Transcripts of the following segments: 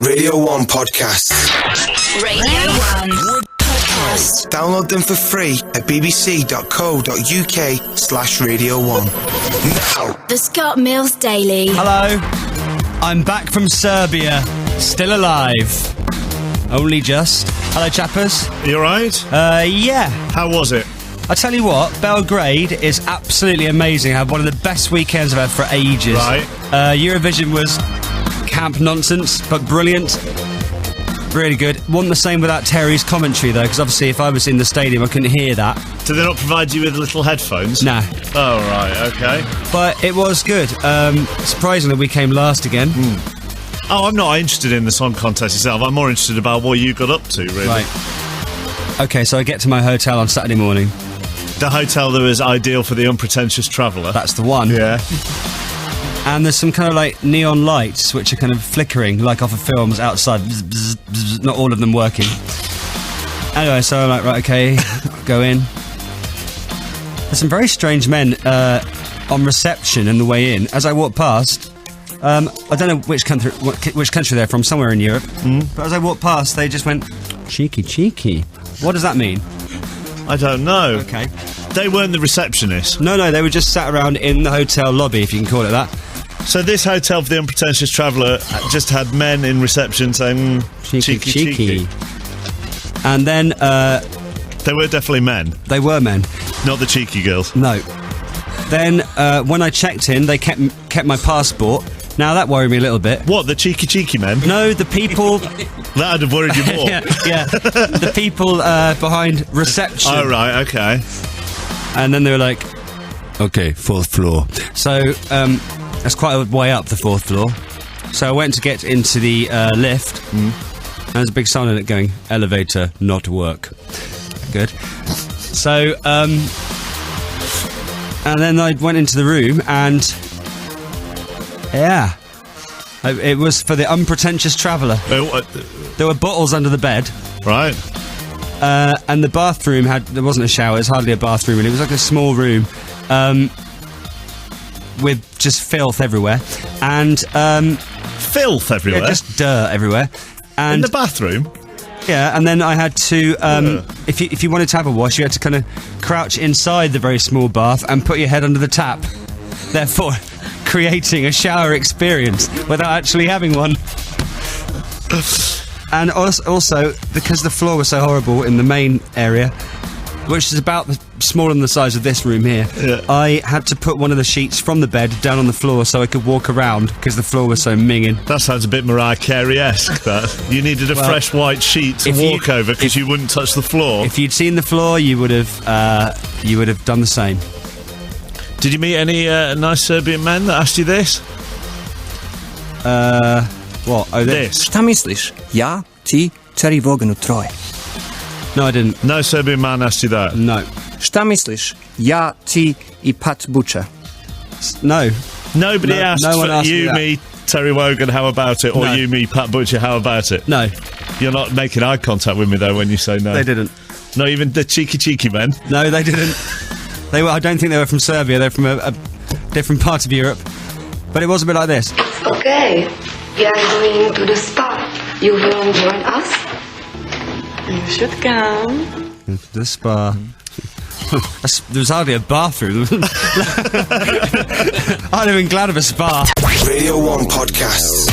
Radio 1 podcasts. Radio 1 podcast. Download them for free at bbc.co.uk/Radio 1. Now. The Scott Mills Daily. Hello. I'm back from Serbia. Still alive. Only just. Hello, chappers. You alright? Yeah. How was it? I tell you what, Belgrade is absolutely amazing. I had one of the best weekends I've had for ages. Right. Eurovision was camp nonsense, but brilliant. Really good. Wasn't the same without Terry's commentary, though, because obviously if I was in the stadium, I couldn't hear that. Did they not provide you with little headphones? Nah. Oh, right, okay. But it was good. Surprisingly, we came last again. Oh, I'm not interested in the song contest itself. I'm more interested about what you got up to, really. Right. Okay, so I get to my hotel on Saturday morning. The hotel that was ideal for the unpretentious traveller. That's the one. Yeah. And there's some kind of like neon lights which are kind of flickering like off of films outside. Bzz, bzz, bzz, not all of them working. Anyway, so I'm like, right, okay, go in. There's some very strange men on reception on the way in. As I walk past, I don't know which country they're from, somewhere in Europe. But as I walked past, they just went, cheeky, cheeky. What does that mean? I don't know. Okay. They weren't the receptionists. No, they were just sat around in the hotel lobby, if you can call it that. So this hotel for the unpretentious traveller just had men in reception saying cheeky. And then They were definitely men, they were men. not the cheeky girls. No. Then when I checked in, they kept my passport. Now that worried me a little bit. What, the cheeky men? No, the people. That'd have worried you more. yeah, the people behind reception. Oh, right, okay. And then they were like, okay, 4th floor. So that's quite a way up, the 4th floor. So I went to get into the lift, and there's a big sign on it going, elevator not work. Good. So, and then I went into the room, and yeah, it was for the unpretentious traveller. There were bottles under the bed. Right. And the bathroom there wasn't a shower, it's hardly a bathroom, and it was like a small room with just filth everywhere. And Filth everywhere? yeah, just dirt everywhere. And in the bathroom? yeah, and then I had to, if you wanted to have a wash, you had to kind of crouch inside the very small bath and put your head under the tap. Therefore, creating a shower experience without actually having one. And also, because the floor was so horrible in the main area, which is about smaller than the size of this room here, I had to put one of the sheets from the bed down on the floor so I could walk around because the floor was so minging. That sounds a bit Mariah Carey-esque, that. You needed a fresh white sheet to walk over because you wouldn't touch the floor. If you'd seen the floor, you would have done the same. Did you meet any nice Serbian men that asked you this? What? Oh, This? Šta misliš? Ja, ti, čeri voganu troje. No, I didn't. No Serbian man asked you that? No. Šta misliš? Ja, ti I Pat Buča. No. Nobody asked no one for asked you, me me, Terry Wogan, how about it? Or No. you, me, Pat Butcher, how about it? No. You're not making eye contact with me, though, when you say no. They didn't. Not even the cheeky men? No, they didn't. I don't think they were from Serbia. They're from a different part of Europe. But it was a bit like this. Okay, we are going to the spa. You will join us? You should come. The spa. There's hardly a bathroom. I'd have been glad of a spa. Radio 1 podcasts.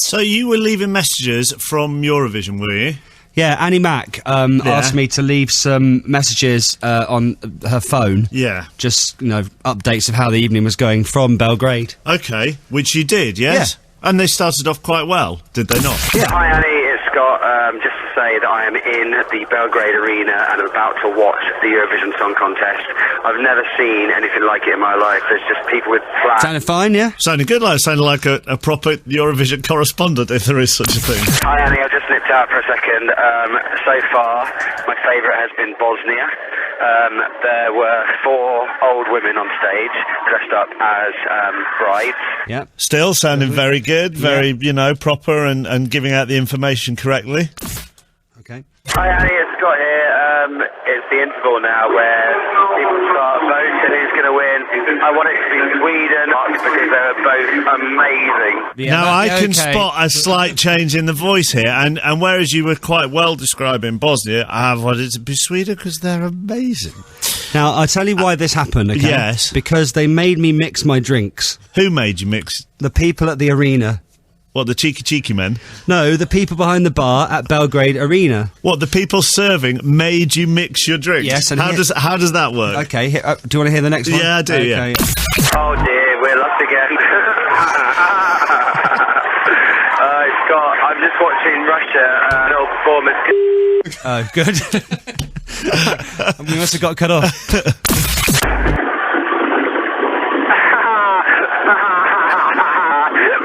So you were leaving messages from Eurovision, were you? Yeah, Annie Mac asked me to leave some messages on her phone. Yeah. Just, updates of how the evening was going from Belgrade. Okay, which you did, yes? Yeah. And they started off quite well, did they not? Yeah. Hi Annie, it's Scott. Just to say that I am in the Belgrade Arena and I'm about to watch the Eurovision Song Contest. I've never seen anything like it in my life. There's just people with flags. Sounded fine, yeah? Sounded good, sounded like a proper Eurovision correspondent, if there is such a thing. Hi Annie, I've just nipped out for a second. So far, my favourite has been Bosnia. There were 4 old women on stage dressed up as brides. Yeah. Still sounding very good, very, proper and giving out the information correctly. Okay. Hi Annie, it's Scott here. It's the interval now where people start voting who's going to win, who I want it to be Sweden because they're both amazing. Yeah, Now, I can okay. spot a slight change in the voice here, and whereas you were quite well describing Bosnia, I have wanted to be Sweden because they're amazing. Now, I'll tell you why this happened, okay? Yes. Because they made me mix my drinks. Who made you mix? The people at the arena. What, the cheeky men? No, the people behind the bar at Belgrade Arena. What, the people serving made you mix your drinks? Yes, and how does that work? Okay, do you want to hear the next one? Yeah, I do, okay. yeah. Oh dear, we're lost again. Scott, I'm just watching Russia, little performance. Oh, good. We must have got cut off.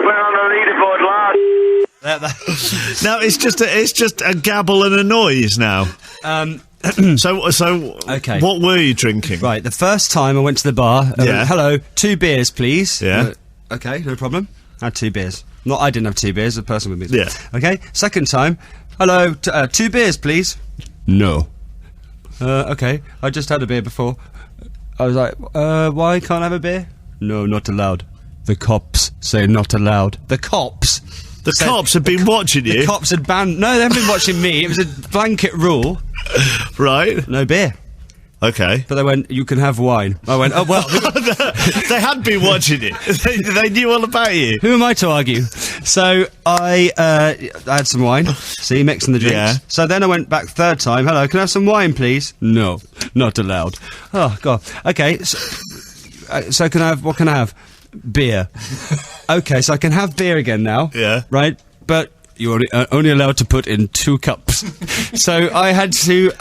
We're on the leaderboard last. Now it's just a gabble and a noise now. So Okay. what were you drinking? Right, the first time I went to the bar, I went, hello, 2 beers, please. Yeah. Okay, no problem. I had 2 beers. Not I didn't have 2 beers, the person with me. Yeah. Okay, second time, hello, 2 beers, please. No. Okay, I just had a beer before. I was like, why can't I have a beer? No, not allowed. The cops say not allowed. The cops? The cops have been watching you? The cops had banned... No, they haven't been watching me. It was a blanket rule. Right. No beer. Okay. But they went, you can have wine. I went, oh, well... They had been watching it. They knew all about you. Who am I to argue? So I had some wine. See, mixing the drinks. Yeah. So then I went back third time. Hello, can I have some wine, please? No, not allowed. Oh God. Okay. So can I have? What can I have? Beer. Okay, so I can have beer again now. Yeah. Right, but you're only allowed to put in 2 cups. So I had to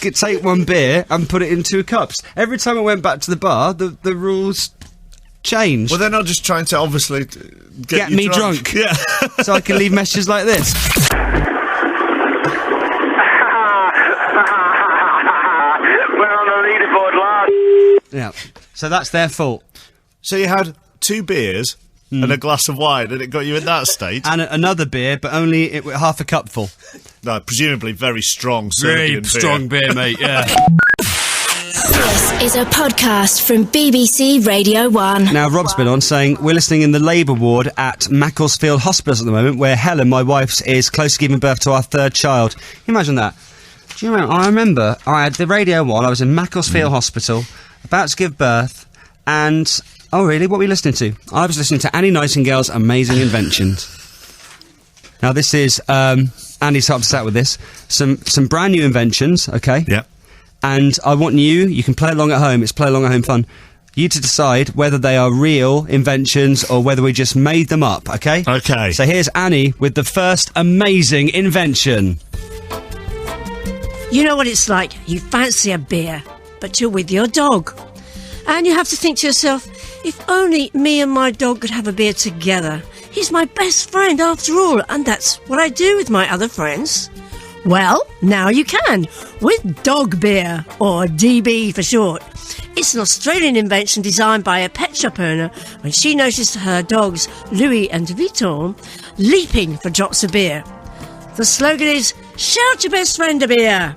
take 1 beer and put it in 2 cups. Every time I went back to the bar, the rules changed. Well, they're not just trying to obviously get you me drunk. Yeah. So I can leave messages like this. We're on the leaderboard last. Yeah. So that's their fault. So you had 2 beers and a glass of wine, and it got you in that state. And another beer, but only half a cupful. No, presumably very strong Serbian beer, mate, yeah. This is a podcast from BBC Radio 1. Now, Rob's been on saying we're listening in the labour ward at Macclesfield Hospital at the moment, where Helen, my wife, is close to giving birth to our 3rd child. Can you imagine that? Do you remember? I remember I had the Radio 1, I was in Macclesfield Hospital, about to give birth, and... Oh, really? What were you listening to? I was listening to Annie Nightingale's Amazing Inventions. Now, this is... Andy's helped us out with this. Some brand new inventions, okay? Yeah. And I want you can play along at home, it's play along at home fun, you to decide whether they are real inventions or whether we just made them up, okay? Okay. So here's Annie with the first amazing invention. You know what it's like? You fancy a beer, but you're with your dog. And you have to think to yourself, if only me and my dog could have a beer together. He's my best friend after all, and that's what I do with my other friends. Well, now you can, with dog beer, or DB for short. It's an Australian invention designed by a pet shop owner when she noticed her dogs, Louis and Vuitton, leaping for drops of beer. The slogan is, shout your best friend a beer.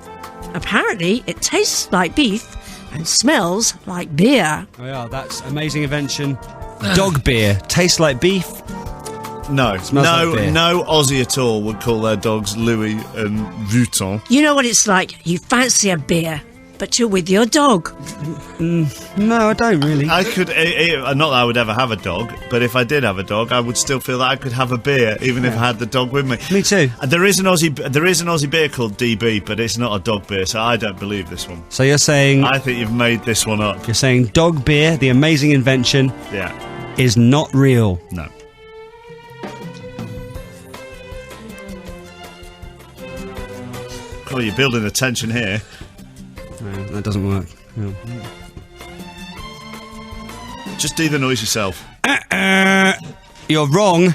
Apparently, it tastes like beef and smells like beer. Oh yeah, that's amazing invention. Dog beer. Tastes like beef. No, Smells like beer. no Aussie at all would call their dogs Louis and Vuitton. You know what it's like? You fancy a beer, but you're with your dog. No, I don't really. I could, not that I would ever have a dog, but if I did have a dog, I would still feel that I could have a beer, even if I had the dog with me. Me too. There is an Aussie beer called DB, but it's not a dog beer, so I don't believe this one. So you're saying... I think you've made this one up. You're saying dog beer, the amazing invention, Yeah. is not real. No. Oh, you're building a tension here. No, that doesn't work. No. Just do the noise yourself. You're wrong.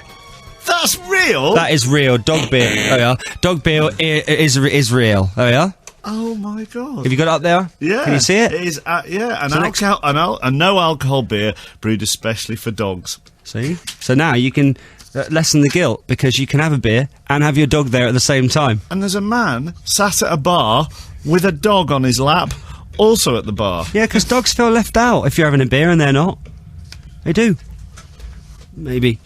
That's real? That is real. Dog beer. Oh yeah. Dog beer is real. Oh yeah. Oh my god. Have you got it up there? Yeah. Can you see it? It is, yeah, So next- a no alcohol beer brewed especially for dogs. See? So now you can lessen the guilt because you can have a beer and have your dog there at the same time. And there's a man sat at a bar with a dog on his lap, Also at the bar. Yeah, because dogs feel left out if you're having a beer and they're not. They do. Maybe.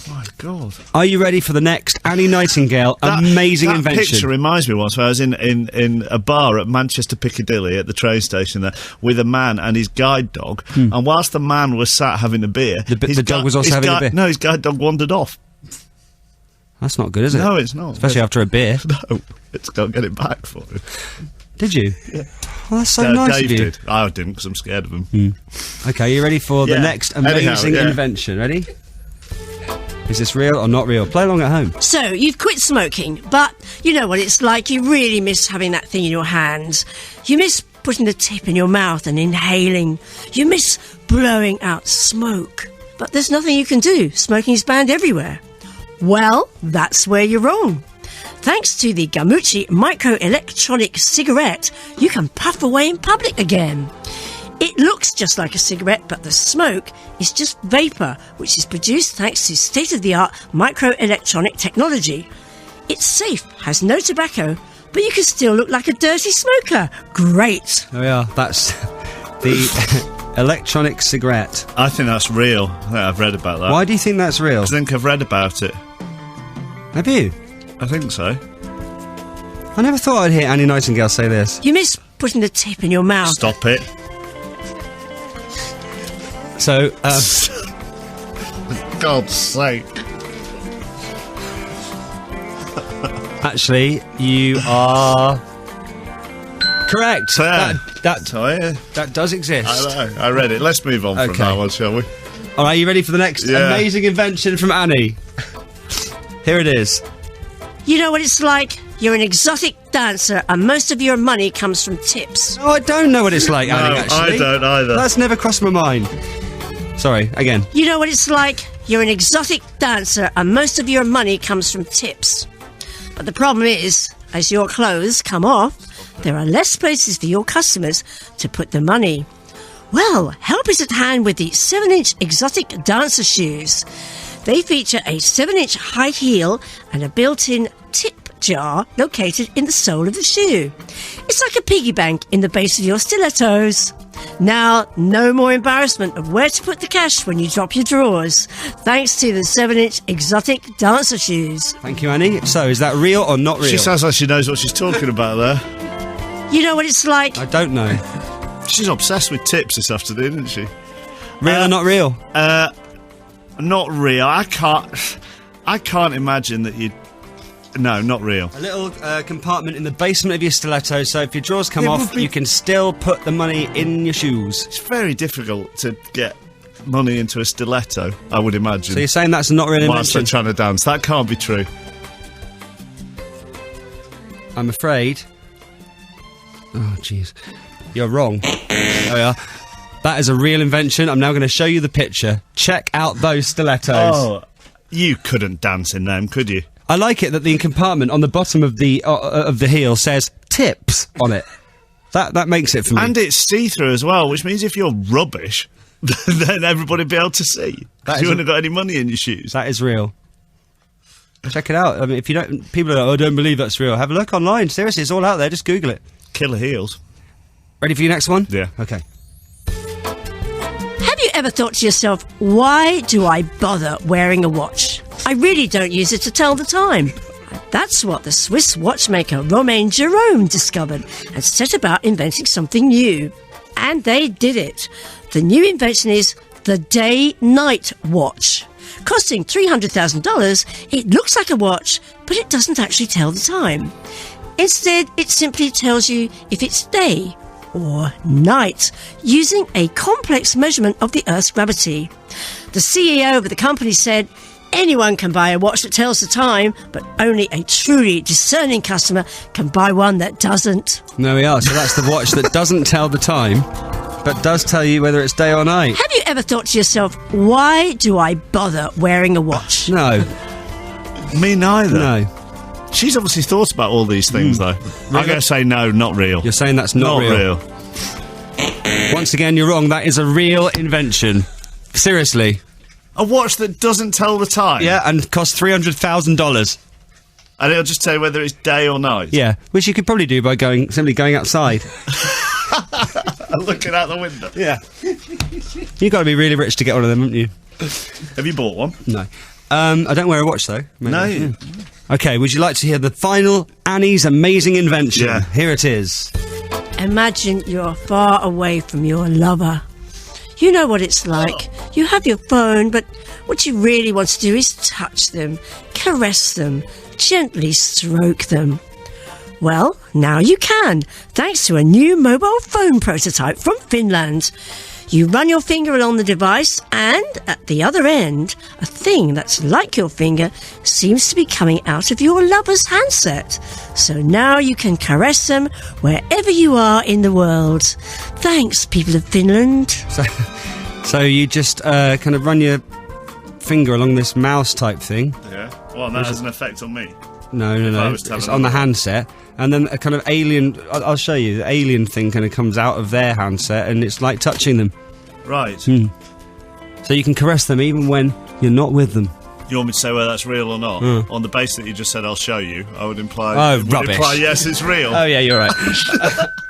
My God. Are you ready for the next Annie Nightingale amazing that invention? Picture reminds me once where I was in a bar at Manchester Piccadilly at the train station there with a man and his guide dog, and whilst the man was sat having a beer, the dog was also having a beer? No, his guide dog wandered off. That's not good, is it? No, it's not. Especially after a beer. No, it's got to get it back for him. Did you? Yeah. Well, that's so nice Dave of you. did. I didn't because I'm scared of him. Okay, you ready for the Yeah. next amazing Anyhow, yeah. invention? Ready? Is this real or not real? Play along at home. So, you've quit smoking, but you know what it's like. You really miss having that thing in your hands. You miss putting the tip in your mouth and inhaling. You miss blowing out smoke. But there's nothing you can do. Smoking is banned everywhere. Well, that's where you're wrong. Thanks to the Gamucci microelectronic cigarette, you can puff away in public again. It looks just like a cigarette, but the smoke is just vapour, which is produced thanks to state-of-the-art microelectronic technology. It's safe, has no tobacco, but you can still look like a dirty smoker. Great. There we are. That's the electronic cigarette. I think that's real. I've read about that. Why do you think that's real? I think I've read about it. Have you? I think so. I never thought I'd hear Annie Nightingale say this. You miss putting the tip in your mouth. Stop it. So, For God's sake. actually, you are correct. That does exist. I know. I read it. Let's move on from Okay. that one, shall we? All right, you ready for the next amazing invention from Annie? Here it is. You know what it's like? You're an exotic dancer and most of your money comes from tips. Oh, I don't know what it's like, Annie, No, actually. I don't either. That's never crossed my mind. Sorry, again. You know what it's like? You're an exotic dancer and most of your money comes from tips. But the problem is, as your clothes come off, there are less places for your customers to put the money. Well, help is at hand with the 7-inch exotic dancer shoes. They feature a 7-inch high heel and a built-in tip jar located in the sole of the shoe. It's like a piggy bank in the base of your stilettos. Now, no more embarrassment of where to put the cash when you drop your drawers, thanks to the 7-inch exotic dancer shoes. Thank you, Annie. So, is that real or not real? She sounds like she knows what she's talking about there. You know what it's like? I don't know. She's obsessed with tips this afternoon, isn't she? Real or not real? Not real. I can't imagine that you'd... No, not real. A little compartment in the basement of your stiletto, so if your drawers come It off, would be- you can still put the money in your shoes. It's very difficult to get money into a stiletto, I would imagine. So you're saying that's not real Whilst they're invention? trying to dance. That can't be true. I'm afraid... Oh, jeez. You're wrong. There we are. That is a real invention. I'm now going to show you the picture. Check out those stilettos. Oh, you couldn't dance in them, could you? I like it that the compartment on the bottom of the heel says tips on it. That makes it for me. And it's see-through as well, which means if you're rubbish, then everybody will be able to see. That 'Cause is you a- wouldn't have got any money in your shoes. That is real. Check it out. I mean, if you don't, people are like, "Oh, I don't believe that's real." Have a look online. Seriously, it's all out there. Just Google it. Killer heels. Ready for your next one? Yeah. Okay. Have you ever thought to yourself, why do I bother wearing a watch? I really don't use it to tell the time. That's what the Swiss watchmaker Romain Jerome discovered and set about inventing something new. And they did it. The new invention is the day-night watch. Costing $300,000, it looks like a watch, but it doesn't actually tell the time. Instead, it simply tells you if it's day or night, using a complex measurement of the Earth's gravity. The CEO of the company said, anyone can buy a watch that tells the time, but only a truly discerning customer can buy one that doesn't. There we are. So that's the watch that doesn't tell the time, but does tell you whether it's day or night. Have you ever thought to yourself, why do I bother wearing a watch? No. Me neither. No. She's obviously thought about all these things, though. I'm going to say no, not real. You're saying that's not real. Once again, you're wrong. That is a real invention. Seriously. A watch that doesn't tell the time? Yeah, and costs $300,000. And it'll just tell you whether it's day or night? Yeah, which you could probably do by simply going outside. Looking out the window. Yeah. You've got to be really rich to get one of them, haven't you? Have you bought one? No. I don't wear a watch, though. Maybe. No. Yeah. Okay, would you like to hear the final Annie's amazing invention? Yeah. Here it is. Imagine you're far away from your lover. You know what it's like. You have your phone, but what you really want to do is touch them, caress them, gently stroke them. Well, now you can, thanks to a new mobile phone prototype from Finland. You run your finger along the device, and at the other end, a thing that's like your finger seems to be coming out of your lover's handset. So now you can caress them wherever you are in the world. Thanks, people of Finland. So you just kind of run your finger along this mouse type thing. Yeah. Well, and that has an effect on me. No. I was It's telling on the them. handset. And then a kind of alien... I'll show you. The alien thing kind of comes out of their handset and it's like touching them. Right. So you can caress them even when you're not with them. You want me to say whether that's real or not? On the basis that you just said I'll show you, I would imply... Oh, would rubbish. Imply, yes, it's real. Oh, yeah, you're right.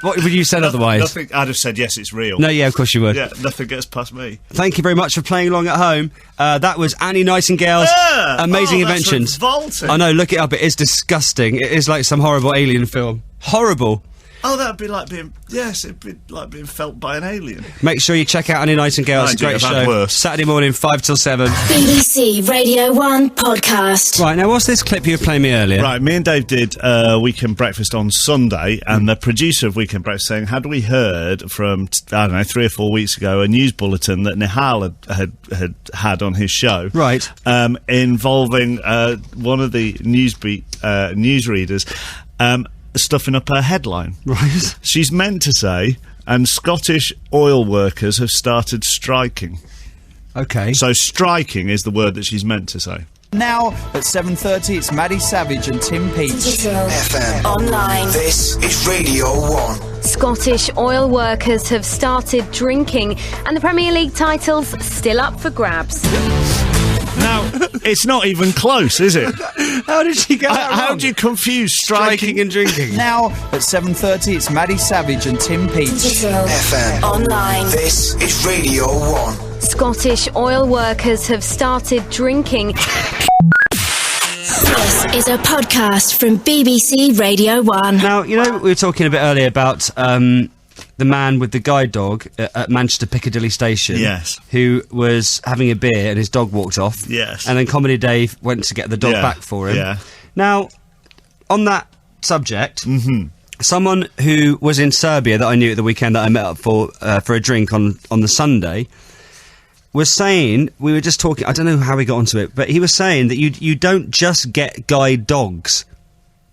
What would you said otherwise? Nothing, I'd have said yes, it's real. No, yeah, of course you would. Yeah, nothing gets past me. Thank you very much for playing along at home. That was Annie Nightingale's amazing that's inventions. revolting. I know, look it up. It is disgusting. It is like some horrible alien film. Horrible. Oh, that'd be like being... Yes, it'd be like being felt by an alien. Make sure you check out Annie Nightingale. It's a Mind you, great I've had show. worse. Saturday morning, 5 till 7. BBC Radio 1 podcast. Right, now what's this clip you were playing me earlier? Right, me and Dave did Weekend Breakfast on Sunday, and the producer of Weekend Breakfast saying, had we heard from, I don't know, 3 or 4 weeks ago, a news bulletin that Nihal had on his show. Right. Involving one of the newsreaders stuffing up her headline. Right. She's meant to say, and Scottish oil workers have started striking. Okay. So striking is the word that she's meant to say. Now at 7:30, it's Maddie Savage and Tim Peach. FM. Online. This is Radio 1. Scottish oil workers have started drinking, and the Premier League title's still up for grabs. Now, it's not even close, is it? How did she get that How wrong? do you confuse striking and drinking? Now at 7:30, it's Maddie Savage and Tim Peach. FM. Online. This is Radio 1. Scottish oil workers have started drinking. This is a podcast from BBC Radio 1. Now, you know, we were talking a bit earlier about the man with the guide dog at Manchester Piccadilly Station. Yes. Who was having a beer and his dog walked off. Yes. And then Comedy Dave went to get the dog Yeah, back for him. yeah. Now, on that subject, someone who was in Serbia that I knew at the weekend that I met up for a drink on the Sunday was saying, we were just talking, I don't know how we got onto it, but he was saying that you don't just get guide dogs.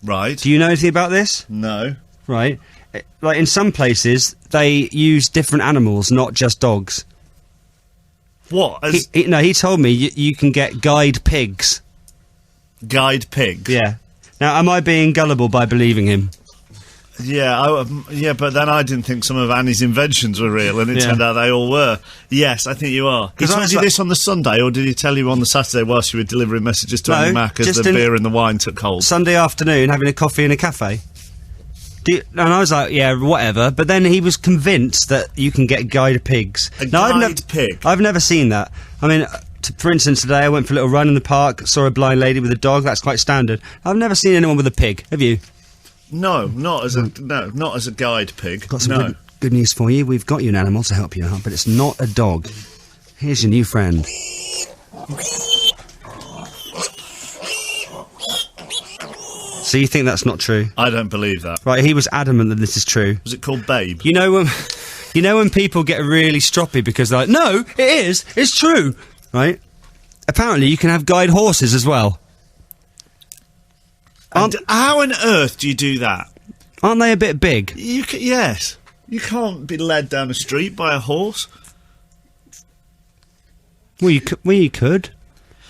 Right. Do you know anything about this? No. Right. Like, in some places, they use different animals, not just dogs. What? As He told me you can get guide pigs. guide pigs? Yeah. Now, am I being gullible by believing him? Yeah, but then I didn't think some of Annie's inventions were real, and it Yeah. turned out they all were. Yes, I think you are. He 'Cause I told was you like- this on the Sunday, or did he tell you on the Saturday whilst you were delivering messages to No, Annie Mac as just the in- beer and the wine took hold? Sunday afternoon, having a coffee in a cafe. And I was like, yeah, whatever. But then he was convinced that you can get guide pigs. A Now, guide pig? I've never seen that. I mean, for instance, today I went for a little run in the park, saw a blind lady with a dog. That's quite standard. I've never seen anyone with a pig. Have you? No, not as a guide pig. Got some no. good news for you. We've got you an animal to help you out, but it's not a dog. Here's your new friend. So you think that's not true? I don't believe that. Right, he was adamant that this is true. Was it called Babe? You know when people get really stroppy because they're like, no, it is, it's true, right? Apparently you can have guide horses as well. And how on earth do you do that? Aren't they a bit big? Yes. You can't be led down a street by a horse. Well, you could.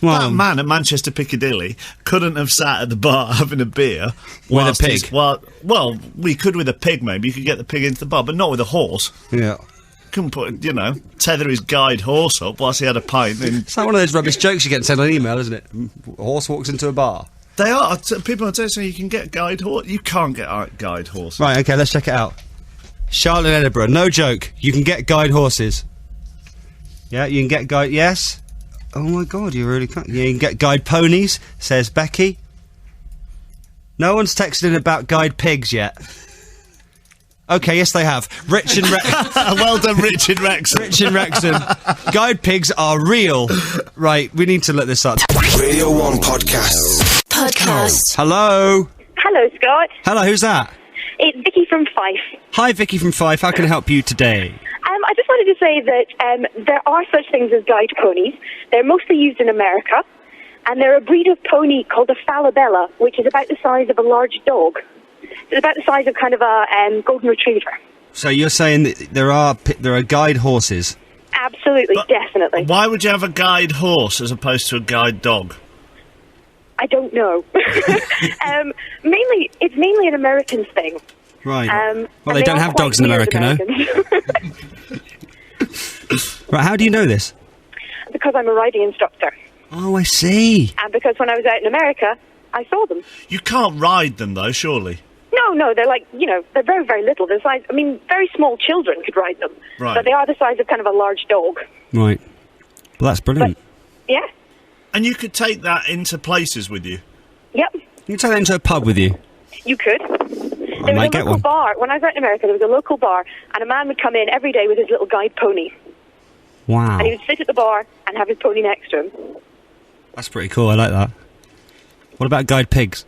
Well, That man at Manchester Piccadilly couldn't have sat at the bar having a beer With a pig. Well, we could with a pig maybe. You could get the pig into the bar, but not with a horse. yeah. Couldn't put, tether his guide horse up whilst he had a pint. And It's like one of those rubbish jokes you get sent on email, isn't it? A horse walks into a bar. they are. People are saying you can get guide horse. You can't get guide horse. Right, okay, let's check it out. Charlotte and Edinburgh. No joke. You can get guide horses. Yeah, you can get guide... Yes? Oh my God, you really can't... You can get guide ponies, says Becky. No one's texted in about guide pigs yet. Okay, yes they have. Rich and Well done, Rich in Wrexham. Rich in Wrexham. Guide pigs are real. Right, we need to look this up. Radio 1 Podcasts. Hello. Hello, Scott. Hello, who's that? It's Vicky from Fife. Hi, Vicky from Fife. How can I help you today? I just wanted to say that there are such things as guide ponies. They're mostly used in America, and they're a breed of pony called a falabella, which is about the size of a large dog. It's about the size of kind of a golden retriever. So you're saying that there are guide horses? Absolutely, definitely. Why would you have a guide horse as opposed to a guide dog? I don't know. It's mainly an American thing. Right. Well, they don't have dogs in America, no? Right, how do you know this? Because I'm a riding instructor. Oh, I see. And because when I was out in America, I saw them. You can't ride them, though, surely? No, they're like, they're very, very little. They're size, very small children could ride them. Right. But they are the size of kind of a large dog. Right. Well, that's brilliant. But, yeah. And you could take that into places with you? Yep. You can take that into a pub with you? You could. I might get one. There was a local bar. When I was out in America, there was a local bar, and a man would come in every day with his little guide pony. Wow. And he would sit at the bar and have his pony next to him. That's pretty cool, I like that. What about guide pigs?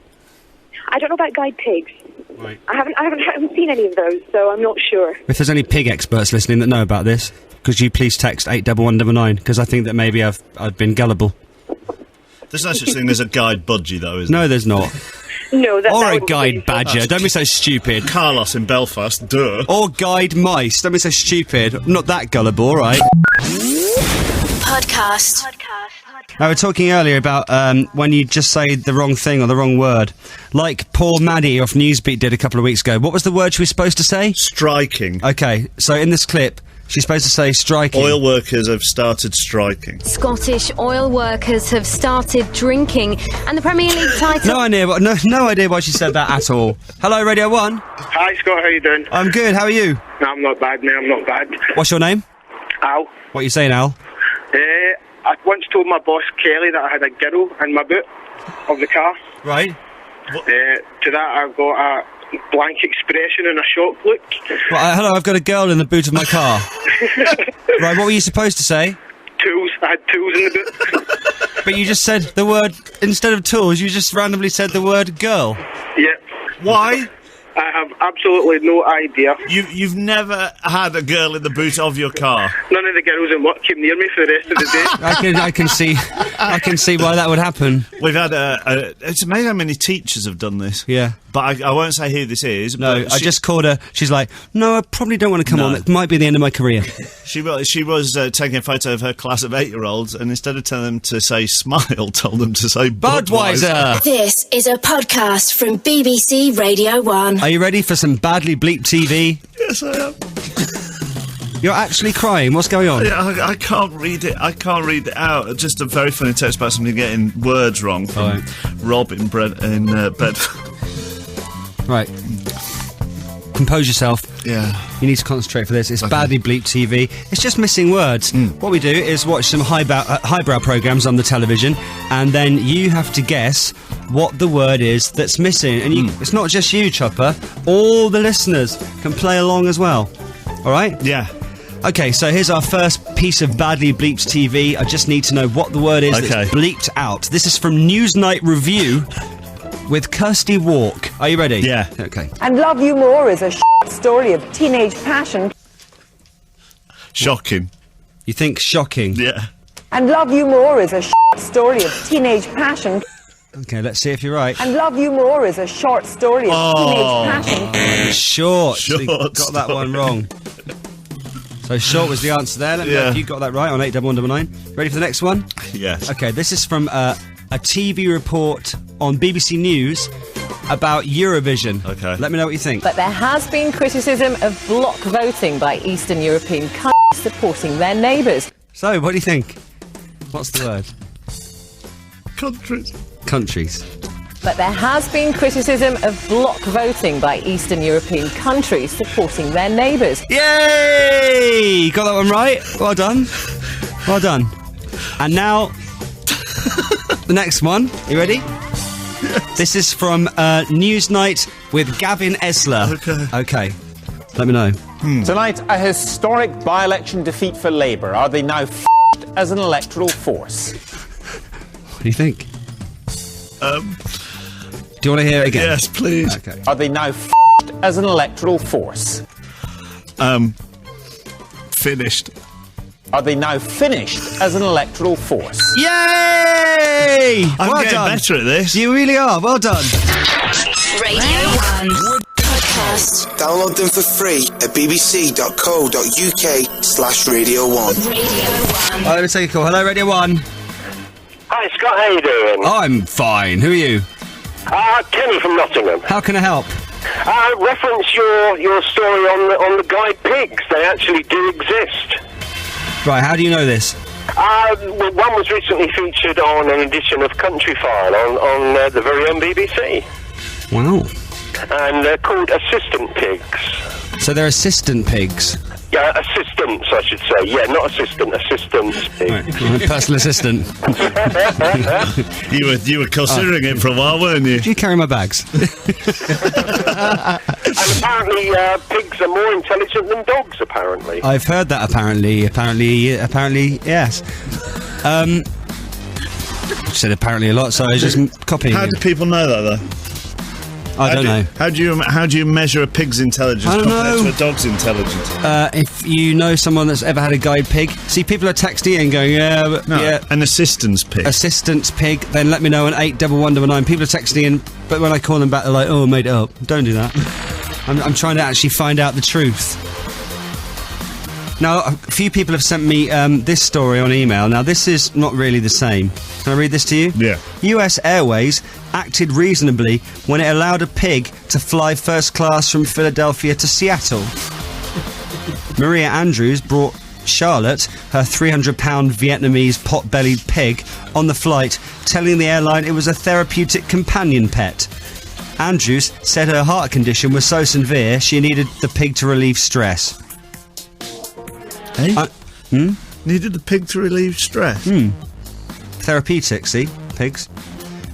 I don't know about guide pigs. Right. I haven't seen any of those, so I'm not sure. If there's any pig experts listening that know about this, could you please text 81199, because I think that maybe I've been gullible. There's no such thing as a guide budgie, though, is there? No, there's not. No, that Or that a wouldn't guide be badger, don't be so stupid. Carlos in Belfast, duh. Or guide mice, don't be so stupid. I'm not that gullible, alright? Podcast. Now, we were talking earlier about when you just say the wrong thing or the wrong word. Like poor Maddie off Newsbeat did a couple of weeks ago. What was the word she was supposed to say? Striking. Okay, so in this clip, she's supposed to say striking. Oil workers have started striking. Scottish oil workers have started drinking, and the Premier League title... No idea why she said that at all. Hello, Radio 1. Hi, Scott, how you doing? I'm good, how are you? No, I'm not bad, mate, I'm not bad. What's your name? Al. What are you saying, Al? I once told my boss, Kelly, that I had a girl in my boot of the car. Right. To that, I got a blank expression and a shocked look. Well, hello, I've got a girl in the boot of my car. Right, what were you supposed to say? Tools. I had tools in the boot. But you just said the word, instead of tools, you just randomly said the word girl. Yep. Why? I have absolutely no idea. You've never had a girl in the boot of your car? None of the girls in work came near me for the rest of the day. I can see why that would happen. We've had it's amazing how many teachers have done this. Yeah. But I won't say who this is. No, but I just called her. She's like, no, I probably don't want to come on. It might be the end of my career. She was taking a photo of her class of 8-year-olds, and instead of telling them to say smile, told them to say Budweiser. This is a podcast from BBC Radio 1. Are you ready for some badly bleeped TV? Yes, I am. You're actually crying. What's going on? I can't read it. I can't read it out. Just a very funny text about somebody getting words wrong from Rob in Bedford. Right. Compose yourself. Yeah. You need to concentrate for this. It's badly bleeped TV. It's just missing words. What we do is watch some highbrow programmes on the television, and then you have to guess what the word is that's missing. And it's not just you, Chopper. All the listeners can play along as well. All right? Yeah. Okay, so here's our first piece of badly bleeped TV. I just need to know what the word is that's bleeped out. This is from Newsnight Review with Kirsty Walk. Are you ready? Yeah. Okay. And Love You More is a story of teenage passion. Shocking. You think shocking? Yeah. And Love You More is a story of teenage passion. Okay, let's see if you're right. And Love You More is a short story of teenage passion. Short. So you got that one wrong. So short was the answer there. Let me know if you got that right on 81199. Ready for the next one? Yes. Okay, this is from a TV report on BBC News about Eurovision. Okay. Let me know what you think. But there has been criticism of bloc voting by Eastern European countries supporting their neighbours. So, what do you think? What's the word? Countries. Countries. But there has been criticism of block voting by Eastern European countries supporting their neighbours. Yay! Got that one right. Well done. Well done. And now, the next one. You ready? Yes. This is from Newsnight with Gavin Esler. Okay. Let me know. Tonight, a historic by-election defeat for Labour. Are they now f***ed as an electoral force? What do you think? Do you want to hear it again? Yes, please. Okay. Are they now f***ed as an electoral force? Finished. Are they now finished as an electoral force? Yay! I'm well getting done. better at this. You really are. Well done. Radio 1 podcast. Download them for free at bbc.co.uk/Radio 1. Let me take a call. Hello, Radio 1. Hi, Scott. How you doing? I'm fine. Who are you? Kenny from Nottingham. How can I help? Reference your story on the guide pigs. They actually do exist. Right, how do you know this? Well, one was recently featured on an edition of Country File on the very own BBC. Wow. And they're called assistant pigs. So they're assistant pigs? Yeah, assistants, I should say. Yeah, not assistant, assistants pigs. Right. Personal assistant. You were considering it for a while, weren't you? Do you carry my bags? And apparently pigs are more intelligent than dogs, apparently. I've heard that, apparently, yes. Said apparently a lot, so I was just copying. How do people know that, though? I don't know. How do you measure a pig's intelligence compared to a dog's intelligence? If you know someone that's ever had a guide pig, see, people are texting in going, an assistance pig. Assistance pig. Then let me know on 81199. People are texting in, but when I call them back, they're like, "Oh, I made it up." Don't do that. I'm trying to actually find out the truth. Now, a few people have sent me this story on email. Now, this is not really the same. Can I read this to you? Yeah. US Airways acted reasonably when it allowed a pig to fly first class from Philadelphia to Seattle. Maria Andrews brought Charlotte, her 300-pound Vietnamese pot-bellied pig, on the flight, telling the airline it was a therapeutic companion pet. Andrews said her heart condition was so severe she needed the pig to relieve stress. Hey? Needed the pig to relieve stress? Therapeutic, see? Pigs.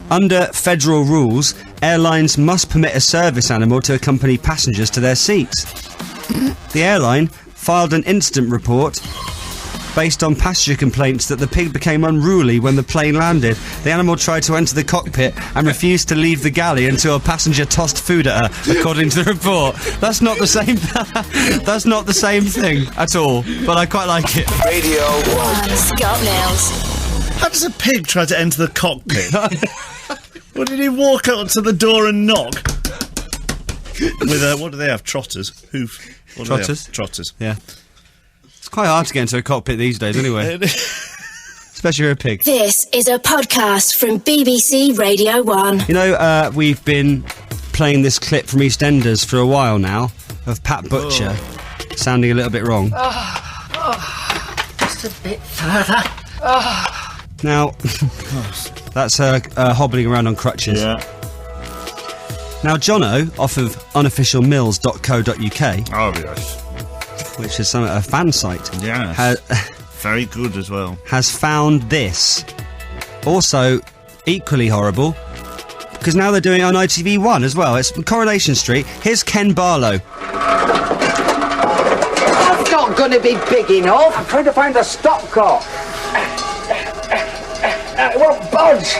Under federal rules, airlines must permit a service animal to accompany passengers to their seats. The airline filed an incident report based on passenger complaints that the pig became unruly when the plane landed. The animal tried to enter the cockpit and refused to leave the galley until a passenger tossed food at her, according to the report. That's not the same. That's not the same thing at all. But I quite like it. Radio 1. Scott Mills. How does a pig try to enter the cockpit? Or did he walk up to the door and knock? With what do they have? Trotters? Hoof? Trotters? Trotters. Yeah. It's quite hard to get into a cockpit these days, anyway. Especially for a pig. This is a podcast from BBC Radio 1. You know, we've been playing this clip from EastEnders for a while now of Pat Butcher sounding a little bit wrong. Just a bit further. Now, that's her hobbling around on crutches. Yeah. Now, Jono, off of unofficialmills.co.uk. Oh, yes. Which is a fan site. Yeah. Very good as well. Has found this. Also, equally horrible, because now they're doing it on ITV1 as well. It's Coronation Street. Here's Ken Barlow. That's not going to be big enough. I'm trying to find a stopcock. It won't budge.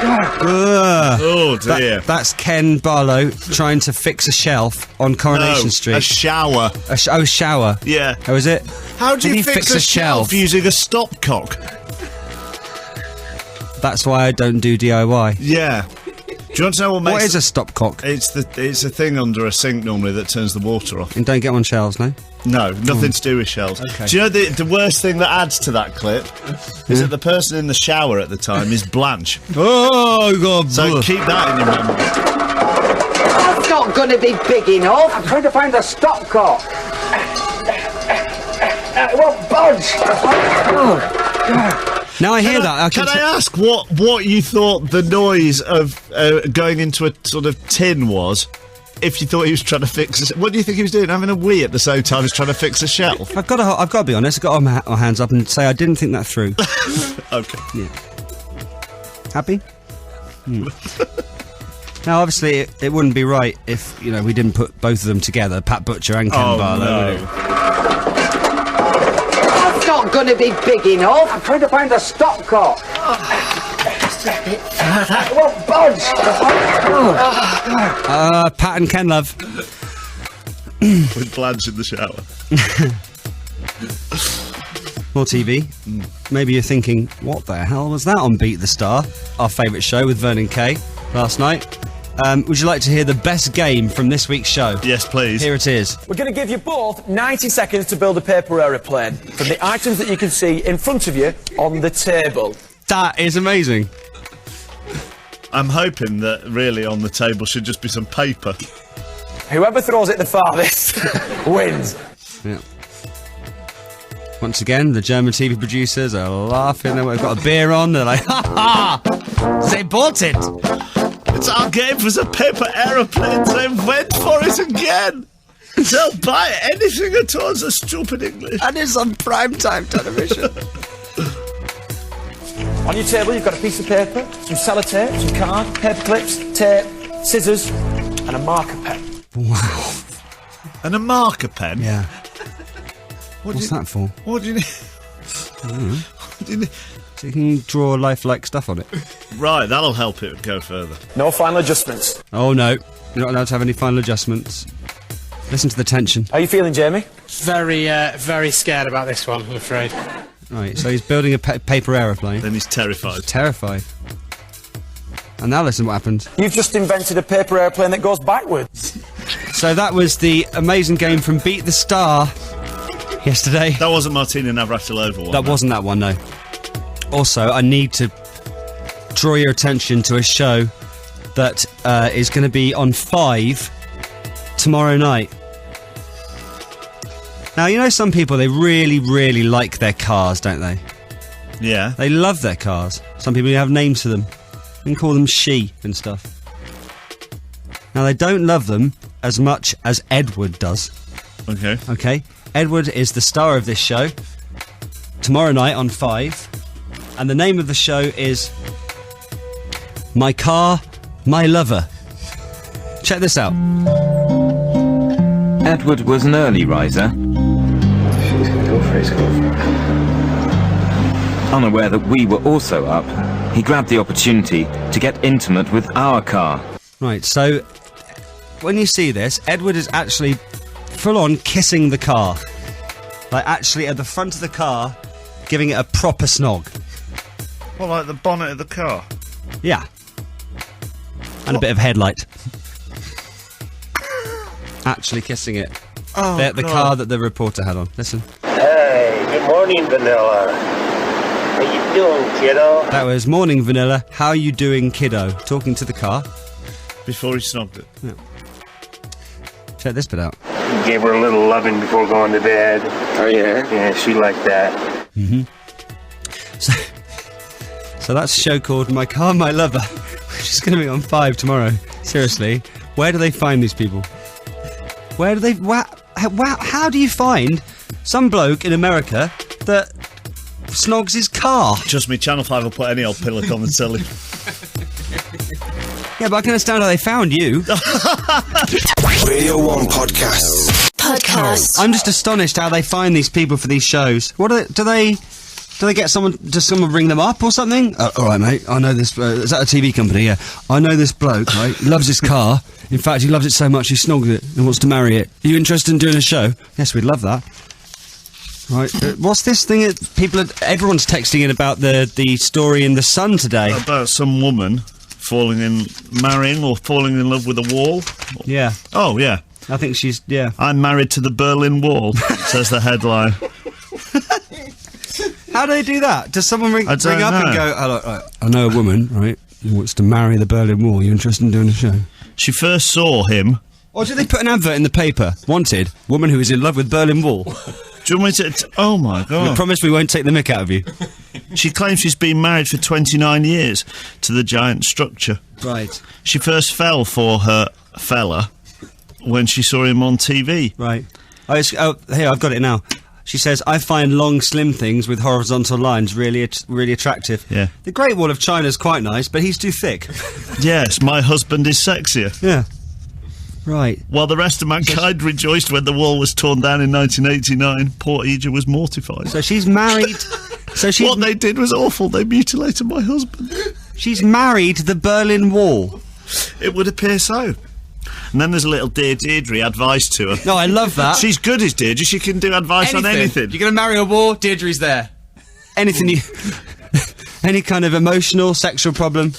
Oh dear. That's Ken Barlow trying to fix a shelf on Coronation Street. A shower. A shower. Yeah. Oh, is it? How do you fix a shelf using a stopcock? That's why I don't do DIY. Yeah. Do you want to know what is a stopcock? It's a thing under a sink normally that turns the water off. And don't get on shelves, no? No, nothing to do with shelves. Okay. Do you know the worst thing that adds to that clip is that the person in the shower at the time is Blanche. Oh, God. So keep that in your memory. That's not going to be big enough. I'm trying to find a stopcock. It won't budge. Now I hear that. Can I ask what you thought the noise of going into a sort of tin was? If you thought he was trying to fix, what do you think he was doing? Having a wee at the same time as trying to fix a shelf. I've got to be honest. I've got to hold my hands up and say I didn't think that through. Okay. Yeah. Happy? Now, obviously, it wouldn't be right if we didn't put both of them together, Pat Butcher and Ken Barlow. No. That's not going to be big enough. I'm trying to find the stopcock. Just a bit further. It won't budge. Pat and Ken, love. With Blanche in the shower. More TV. Maybe you're thinking, what the hell was that on Beat the Star? Our favourite show with Vernon Kay last night. Would you like to hear the best game from this week's show? Yes, please. Here it is. We're going to give you both 90 seconds to build a paper aeroplane from the items that you can see in front of you on the table. That is amazing. I'm hoping that really on the table should just be some paper. Whoever throws it the farthest wins. Yeah. Once again, the German TV producers are laughing. They've got a beer on. They're like, ha ha! They bought it! It's our game for the paper aeroplanes. They went for it again. They'll buy anything at all. It's a stupid English. And it's on primetime television. On your table, you've got a piece of paper, some sellotape, some card, paper clips, tape, scissors, and a marker pen. Wow. And a marker pen? Yeah. What's that for? What do you need? What do you need? So you can draw lifelike stuff on it. Right, that'll help it go further. No final adjustments. Oh no, you're not allowed to have any final adjustments. Listen to the tension. How are you feeling, Jamie? Very scared about this one, I'm afraid. Right, so he's building a paper aeroplane. Then he's terrified. He's terrified. And now listen what happens. You've just invented a paper aeroplane that goes backwards. So that was the amazing game from Beat the Star yesterday. That wasn't Martina Navratilova one. That wasn't that one, no. Also, I need to draw your attention to a show that is going to be on 5 tomorrow night. Now, you know some people, they really, really like their cars, don't they? Yeah. They love their cars. Some people have names for them. You can call them she and stuff. Now, they don't love them as much as Edward does. Okay. Okay? Edward is the star of this show. Tomorrow night on 5. And the name of the show is My Car, My Lover. Check this out. Edward was an early riser. Unaware that we were also up, he grabbed the opportunity to get intimate with our car. Right, so when you see this, Edward is actually full-on kissing the car. Like, actually at the front of the car, giving it a proper snog. Well, like the bonnet of the car? Yeah. And a bit of headlight. Actually kissing it. Oh, the car that the reporter had on. Listen. Hey, good morning, Vanilla. How you doing, kiddo? That was Morning Vanilla. How are you doing, kiddo? Talking to the car. Before he snogged it. Yeah. Check this bit out. Gave her a little loving before going to bed. Oh, yeah? Yeah, she liked that. Mm-hmm. So that's a show called My Car, My Lover, which is going to be on 5 tomorrow. Seriously, where do they find these people? Where do they... how do you find some bloke in America that snogs his car? Trust me, Channel 5 will put any old pillock on the telly. Yeah, but I can understand how they found you. Radio 1 Podcasts. I'm just astonished how they find these people for these shows. What do they get someone? Does someone ring them up or something? All right, mate. I know this. Is that a TV company? Yeah. I know this bloke. Right, he loves his car. In fact, he loves it so much he snogs it and wants to marry it. Are you interested in doing a show? Yes, we'd love that. Right. What's this thing? Everyone's texting in about the story in The Sun today about some woman marrying or falling in love with a wall. Yeah. Oh yeah. I think she's. Yeah. I'm married to the Berlin Wall. Says the headline. How do they do that? Does someone ring up know. and go, hello, right, I know a woman, right, who wants to marry the Berlin Wall. You interested in doing a show? She first saw him. Or did they put an advert in the paper? Wanted, woman who is in love with Berlin Wall. Do you want me to... oh, my God. We promise we won't take the mick out of you. She claims she's been married for 29 years to the giant structure. Right. She first fell for her fella when she saw him on TV. Right. Here, I've got it now. She says, I find long, slim things with horizontal lines really attractive. Yeah. The Great Wall of China's quite nice, but he's too thick. Yes, my husband is sexier. Yeah. Right. While the rest of mankind rejoiced when the wall was torn down in 1989, poor Ija was mortified. So she's married... What they did was awful. They mutilated my husband. She's married the Berlin Wall. It would appear so. And then there's a little Dear Deirdre advice to her. No, I love that. She's good as Deirdre. She can do advice on anything. You're going to marry a war, Deirdre's there. Anything you... any kind of emotional, sexual problem.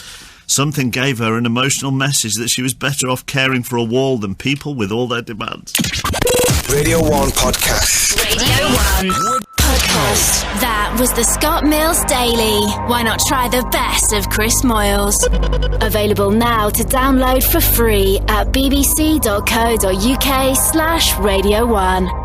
Something gave her an emotional message that she was better off caring for a wall than people with all their demands. Radio 1 Podcast. Radio 1 Podcast. That was the Scott Mills Daily. Why not try the best of Chris Moyles? Available now to download for free at bbc.co.uk/Radio 1.